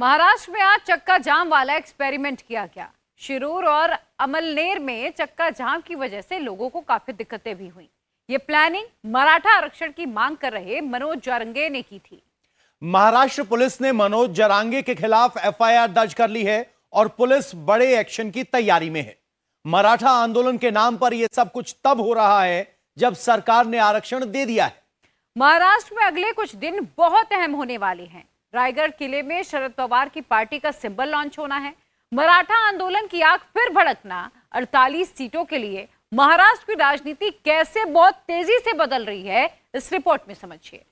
महाराष्ट्र में आज चक्का जाम वाला एक्सपेरिमेंट किया गया। शिरूर और अमलनेर में चक्का जाम की वजह से लोगों को काफी दिक्कतें भी हुई। ये प्लानिंग मराठा आरक्षण की मांग कर रहे मनोज जारंगे ने की थी। महाराष्ट्र पुलिस ने मनोज जारंगे के खिलाफ एफआईआर दर्ज कर ली है और पुलिस बड़े एक्शन की तैयारी में है। मराठा आंदोलन के नाम पर यह सब कुछ तब हो रहा है जब सरकार ने आरक्षण दे दिया है। महाराष्ट्र में अगले कुछ दिन बहुत अहम होने वाले हैं। रायगढ़ किले में शरद पवार की पार्टी का सिंबल लॉन्च होना है। मराठा आंदोलन की आग फिर भड़कना। 48 सीटों के लिए महाराष्ट्र की राजनीति कैसे बहुत तेजी से बदल रही है, इस रिपोर्ट में समझिए।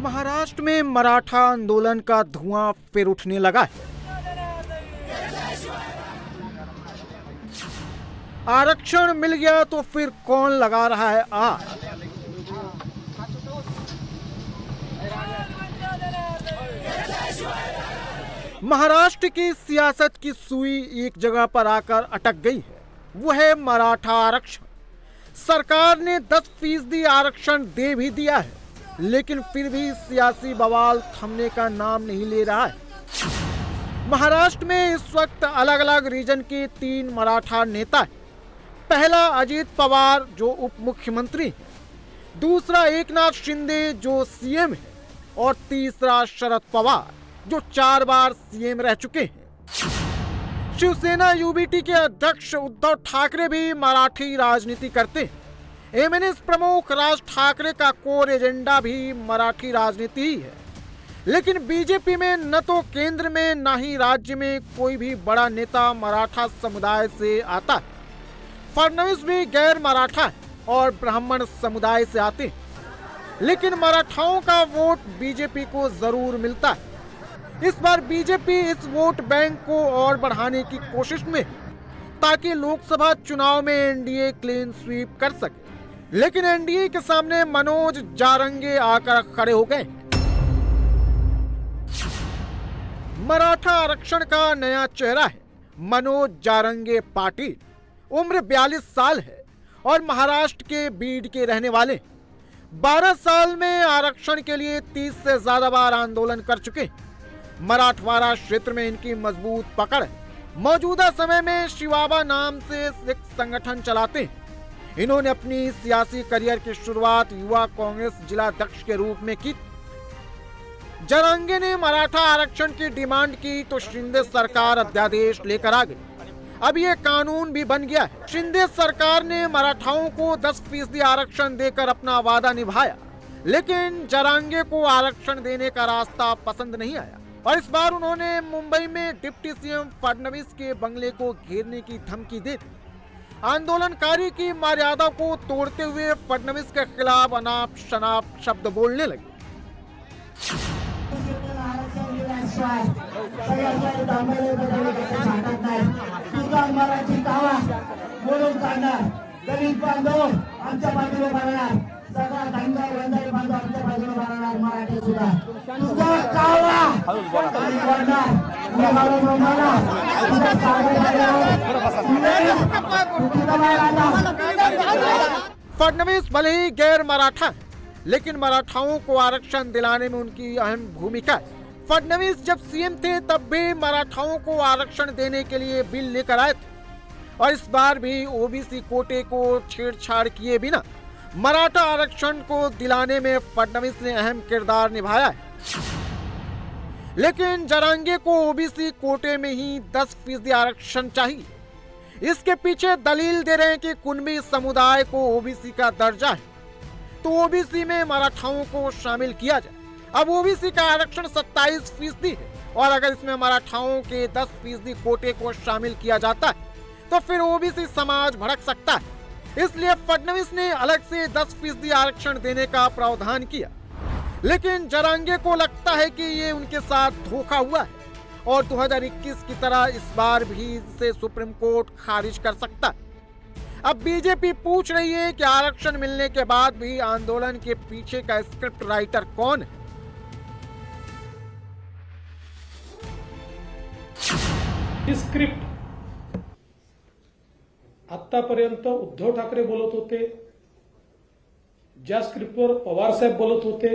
महाराष्ट्र में मराठा आंदोलन का धुआं फिर उठने लगा है। आरक्षण मिल गया तो फिर कौन लगा रहा है आग? महाराष्ट्र की सियासत की सुई एक जगह पर आकर अटक गई है, वो है मराठा आरक्षण। सरकार ने 10% आरक्षण दे भी दिया है, लेकिन फिर भी सियासी बवाल थमने का नाम नहीं ले रहा है। महाराष्ट्र में इस वक्त अलग अलग रीजन के 3 मराठा नेता हैं। पहला अजित पवार जो उप मुख्यमंत्री है, दूसरा एकनाथ शिंदे जो सीएम है और तीसरा शरद पवार जो 4 बार सीएम रह चुके हैं। शिवसेना यूबीटी के अध्यक्ष उद्धव ठाकरे भी मराठी राजनीति करते हैं। एमएनएस प्रमुख राज ठाकरे का कोर एजेंडा भी मराठी राजनीति ही है। लेकिन बीजेपी में न तो केंद्र में न ही राज्य में कोई भी बड़ा नेता मराठा समुदाय से आता है। फडणवीस भी गैर मराठा और ब्राह्मण समुदाय से आते हैं, लेकिन मराठाओं का वोट बीजेपी को जरूर मिलता है। इस बार बीजेपी इस वोट बैंक को और बढ़ाने की कोशिश में है, ताकि लोकसभा चुनाव में एनडीए क्लीन स्वीप कर सके। लेकिन एनडीए के सामने मनोज जारंगे आकर खड़े हो गए। मराठा आरक्षण का नया चेहरा है मनोज जारंगे पाटिल। उम्र 42 साल है और महाराष्ट्र के बीड के रहने वाले। 12 साल में आरक्षण के लिए 30 से ज्यादा बार आंदोलन कर चुके। मराठवाड़ा क्षेत्र में इनकी मजबूत पकड़ है। मौजूदा समय में शिवाबा नाम से एक संगठन चलाते हैं। इन्होंने अपनी सियासी करियर की शुरुआत युवा कांग्रेस जिलाध्यक्ष के रूप में की। जारंगे ने मराठा आरक्षण की डिमांड की तो शिंदे सरकार अध्यादेश लेकर आ गई। अब ये कानून भी बन गया है। शिंदे सरकार ने मराठाओं को 10% आरक्षण देकर अपना वादा निभाया, लेकिन जारंगे को आरक्षण देने का रास्ता पसंद नहीं आया और इस बार उन्होंने मुंबई में डिप्टी सीएम फडणवीस के बंगले को घेरने की धमकी दे दी। आंदोलनकारी की मर्यादा को तोड़ते हुए फडणवीस के खिलाफ अनाप शनाप शब्द बोलने लगे। फडणवीस भले ही गैर मराठा है, लेकिन मराठाओं को आरक्षण दिलाने में उनकी अहम भूमिका है। फडणवीस जब सीएम थे तब भी मराठाओं को आरक्षण देने के लिए बिल लेकर आए थे और इस बार भी ओबीसी कोटे को छेड़छाड़ किए बिना मराठा आरक्षण को दिलाने में फडणवीस ने अहम किरदार निभाया है। लेकिन जारंगे को ओबीसी कोटे में ही 10% आरक्षण चाहिए। इसके पीछे दलील दे रहे हैं कि कुणबी समुदाय को ओबीसी का दर्जा है, तो ओबीसी में मराठाओं को शामिल किया जाए। अब ओबीसी का आरक्षण 27% है और अगर इसमें मराठाओं के 10% कोटे को शामिल किया जाता है तो फिर ओबीसी समाज भड़क सकता है। इसलिए फडणवीस ने अलग से 10% आरक्षण देने का प्रावधान किया। लेकिन जारंगे को लगता है कि ये उनके साथ धोखा हुआ है और 2021 की तरह इस बार भी इसे सुप्रीम कोर्ट खारिज कर सकता है। अब बीजेपी पूछ रही है कि आरक्षण मिलने के बाद भी आंदोलन के पीछे का स्क्रिप्ट राइटर कौन है। स्क्रिप्ट आतापर्यंत उद्धव ठाकरे बोलत होते, ज्या स्क्रिप्टवर पवारसाहेब बोलत होते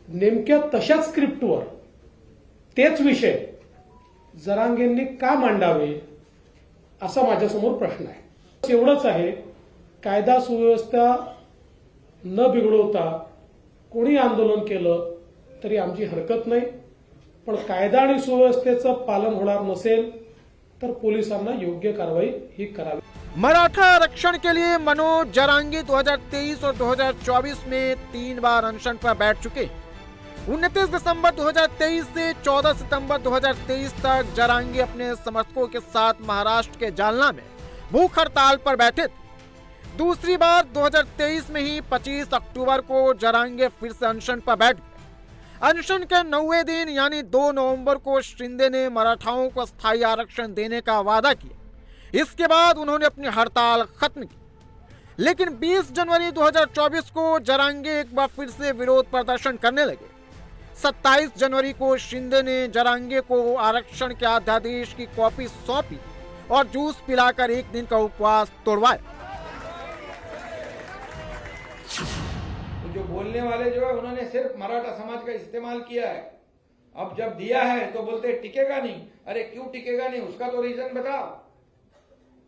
नेमक्या तशाच स्क्रिप्टवर तेच विषय जरांगेंनी का मांडावे असा माझ्यासमोर प्रश्न आहे. एवढंच आहे, कायदा सुव्यवस्था न बिघडवता कोणी आंदोलन केलं तरी आमची हरकत नाही, पण कायदा आणि सुव्यवस्थेचं पालन होणार नसेल तर पोलिसांना योग्य कारवाई ही करावी. मराठा आरक्षण के लिए मनोज जरांगे 2023 और 2024 में 3 बार अनशन पर बैठ चुके. 29 दिसंबर 2023 से 14 सितंबर 2023 तक जरांगे अपने समर्थकों के साथ महाराष्ट्र के जालना में भूख हड़ताल पर बैठे थे. दूसरी बार 2023 में ही 25 अक्टूबर को जरांगे फिर से अनशन पर बैठ गए. अनशन के 9वें दिन यानी 2 नवंबर को शिंदे ने मराठाओं को स्थायी आरक्षण देने का वादा किया. इसके बाद उन्होंने अपनी हड़ताल खत्म की. लेकिन 20 जनवरी 2024 को जरांगे एक बार फिर से विरोध प्रदर्शन करने लगे. 27 जनवरी को शिंदे ने जरांगे को आरक्षण के अध्यादेश की कॉपी सौंपी और जूस पिलाकर एक दिन का उपवास तोड़वाया. जो बोलने वाले जो है उन्होंने सिर्फ मराठा समाज का इस्तेमाल किया है. अब जब दिया है तो बोलते टिकेगा नहीं. अरे क्यों टिकेगा नहीं, उसका तो रीजन बताओ.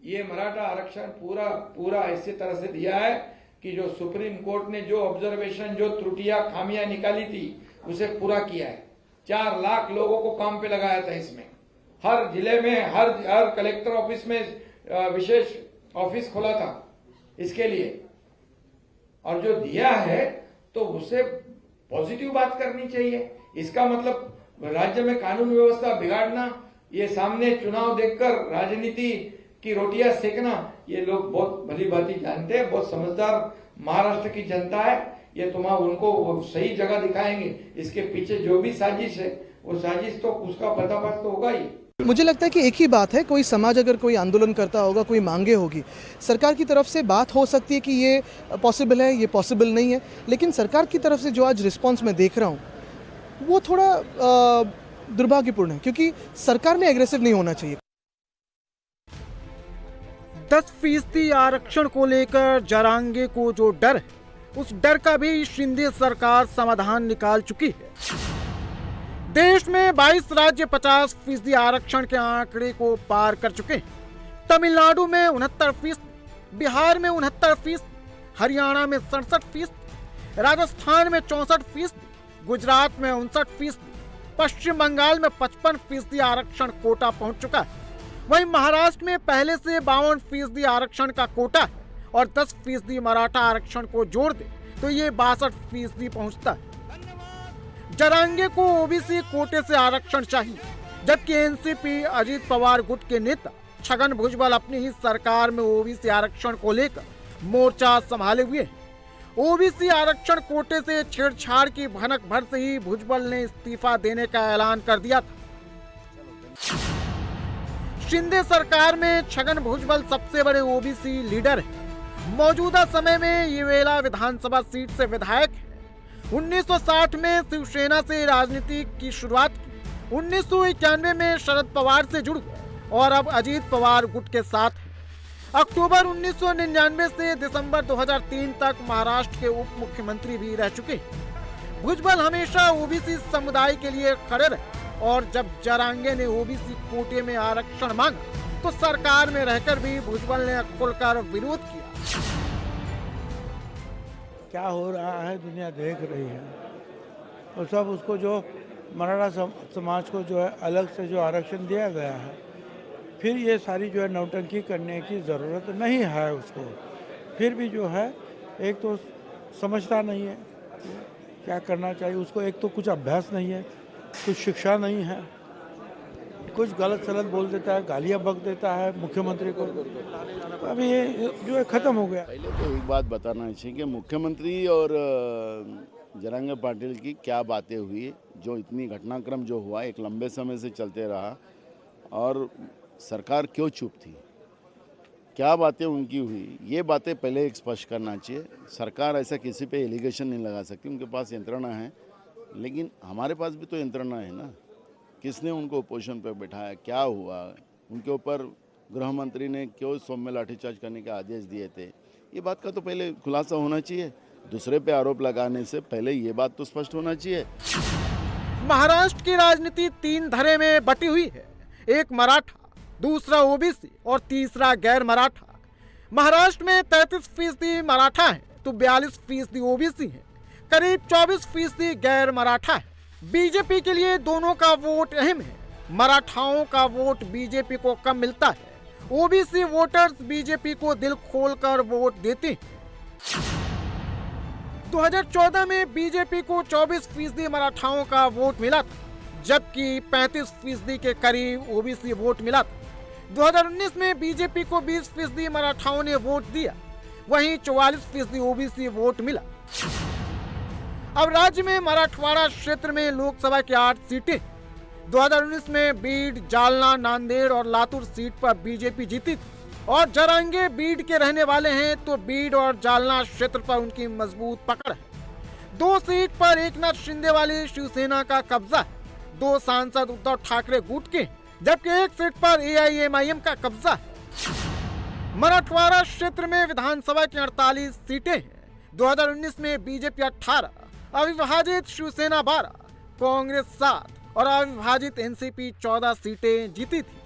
ये मराठा आरक्षण पूरा इसी तरह से दिया है कि जो सुप्रीम कोर्ट ने जो ऑब्जर्वेशन, जो त्रुटियां, खामियां निकाली थी उसे पूरा किया है. 4 लाख लोगों को काम पे लगाया था. इसमें हर जिले में हर कलेक्टर ऑफिस में विशेष ऑफिस खोला था इसके लिए. और जो दिया है तो उसे पॉजिटिव बात करनी चाहिए. इसका मतलब राज्य में कानून व्यवस्था बिगाड़ना, ये सामने चुनाव देखकर राजनीति की रोटियां सेकना, ये लोग बहुत भली भांति जानते हैं. बहुत समझदार महाराष्ट्र की जनता है. ये उनको सही जगह दिखाएंगे. इसके पीछे जो भी साजिश है वो साजिश तो उसका पर्दाफाश तो होगा ही. मुझे लगता है कि एक ही बात है, कोई समाज अगर कोई आंदोलन करता होगा, कोई मांगे होगी, सरकार की तरफ से बात हो सकती है कि ये पॉसिबल है, ये पॉसिबल नहीं है. लेकिन सरकार की तरफ से जो आज रिस्पांस मैं देख रहा हूँ वो थोड़ा दुर्भाग्यपूर्ण है, क्योंकि सरकार में एग्रेसिव नहीं होना चाहिए. 10% आरक्षण को लेकर जरांगे को जो डर है, उस डर का भी शिंदे सरकार समाधान निकाल चुकी है. देश में 22 राज्य 50% आरक्षण के आंकड़े को पार कर चुके हैं. तमिलनाडु में 69%, बिहार में 69%, हरियाणा में 67%, राजस्थान में 64%, गुजरात में 59%, पश्चिम बंगाल में 55% आरक्षण कोटा पहुंच चुका है. वहीं महाराष्ट्र में पहले से 52% आरक्षण का कोटा है और 10% मराठा आरक्षण को जोड़ दे तो ये 62% पहुंचता है. जरांगे को ओबीसी कोटे से आरक्षण चाहिए, जबकि एनसीपी अजीत पवार गुट के नेता छगन भुजबल अपनी ही सरकार में ओबीसी आरक्षण को लेकर मोर्चा संभाले हुए हैं. ओबीसी आरक्षण कोटे से छेड़छाड़ की भनक भर से ही भुजबल ने इस्तीफा देने का ऐलान कर दिया था. शिंदे सरकार में छगन भुजबल सबसे बड़े ओबीसी लीडर हैं. मौजूदा समय में ये वेला विधानसभा सीट से विधायक है. 1960 में शिवसेना से राजनीति की शुरुआत की. 1991 में शरद पवार से जुड़ गए और अब अजीत पवार गुट के साथ है. अक्टूबर 1999 से दिसंबर 2003 तक महाराष्ट्र के उप मुख्यमंत्री भी रह चुके हैं. भुजबल हमेशा ओबीसी समुदाय के लिए खड़े रहे और जब जरांगे ने ओबीसी कोटे में आरक्षण मांगा तो सरकार में रहकर भी भुजबल ने खुलकर विरोध किया. क्या हो रहा है दुनिया देख रही है. और सब उसको जो मराठा समाज को जो है अलग से जो आरक्षण दिया गया है, फिर ये सारी जो है नौटंकी करने की ज़रूरत नहीं है उसको. फिर भी जो है एक तो समझता नहीं है क्या करना चाहिए उसको. एक तो कुछ अभ्यास नहीं है, कुछ शिक्षा नहीं है, कुछ गलत सलत बोल देता है, गालियाँ बक देता है मुख्यमंत्री को. अभी ये जो है ख़त्म हो गया. पहले तो एक बात बताना चाहिए कि मुख्यमंत्री और जरांगे पाटिल की क्या बातें हुई, जो इतनी घटनाक्रम जो हुआ एक लंबे समय से चलते रहा और सरकार क्यों चुप थी, क्या बातें उनकी हुई, ये बातें पहले एक स्पष्ट करना चाहिए. सरकार ऐसा किसी पे एलिगेशन नहीं लगा सकती. उनके पास यंत्रणा है, लेकिन हमारे पास भी तो यंत्रणा है ना. किसने उनको पोजीशन पर बैठाया, क्या हुआ, उनके ऊपर गृह मंत्री ने क्यों सौम्य लाठीचार्ज करने के आदेश दिए थे, ये बात का तो पहले खुलासा होना चाहिए. दूसरे पे आरोप लगाने से पहले ये बात तो स्पष्ट होना चाहिए। महाराष्ट्र की राजनीति 3 धड़े में बटी हुई है, एक मराठा, दूसरा ओबीसी और तीसरा गैर मराठा। महाराष्ट्र में 33% मराठा है तो 42% ओबीसी है, करीब 24% गैर मराठा है। बीजेपी के लिए दोनों का वोट अहम है। मराठाओं का वोट बीजेपी को कम मिलता है, ओबीसी वोटर्स बीजेपी को दिल खोलकर वोट देते हैं। 2014 में बीजेपी को 24% मराठाओं का वोट मिला था, जबकि 35% के करीब ओबीसी वोट मिला था। 2019 में बीजेपी को 20% मराठाओं ने वोट दिया, वहीं 44% ओबीसी वोट मिला। अब राज्य में मराठवाड़ा क्षेत्र में लोकसभा की 8 सीटें। 2019 में बीड, जालना, नांदेड़ और लातूर सीट पर बीजेपी जीती थी और जरांगे बीड के रहने वाले हैं तो बीड और जालना क्षेत्र पर उनकी मजबूत पकड़ है। 2 सीट पर एकनाथ शिंदे वाली शिवसेना का कब्जा है, 2 सांसद उद्धव ठाकरे गुट के, जबकि 1 सीट पर एआईएमआईएम का कब्जा है। मराठवाड़ा क्षेत्र में विधानसभा की 48 सीटें हैं। 2019 में बीजेपी 18, अविभाजित शिवसेना 12, कांग्रेस 7 और अविभाजित एनसीपी 14 सीटें जीती थी।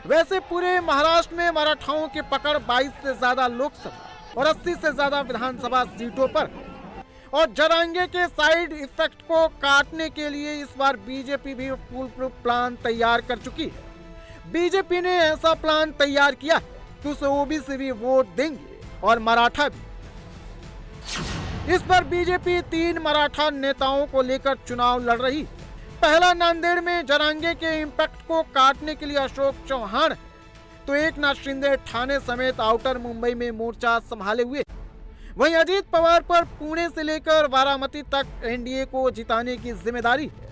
वैसे पूरे महाराष्ट्र में मराठाओं की पकड़ 22 से ज्यादा लोकसभा और 80 से ज्यादा विधानसभा सीटों पर है। और जरांगे के साइड इफेक्ट को काटने के लिए इस बार बीजेपी भी फुल प्रूफ प्लान तैयार कर चुकी है। बीजेपी ने ऐसा प्लान तैयार किया है कि उसे ओबीसी भी वोट देंगे और मराठा भी। इस पर बीजेपी 3 मराठा नेताओं को लेकर चुनाव लड़ रही है। पहला नांदेड़ में जरांगे के इम्पैक्ट को काटने के लिए अशोक चौहान है, तो एकनाथ शिंदे ठाणे समेत आउटर मुंबई में मोर्चा संभाले हुए। वहीं अजीत पवार पर पुणे से लेकर बारामती तक एनडीए को जिताने की जिम्मेदारी है।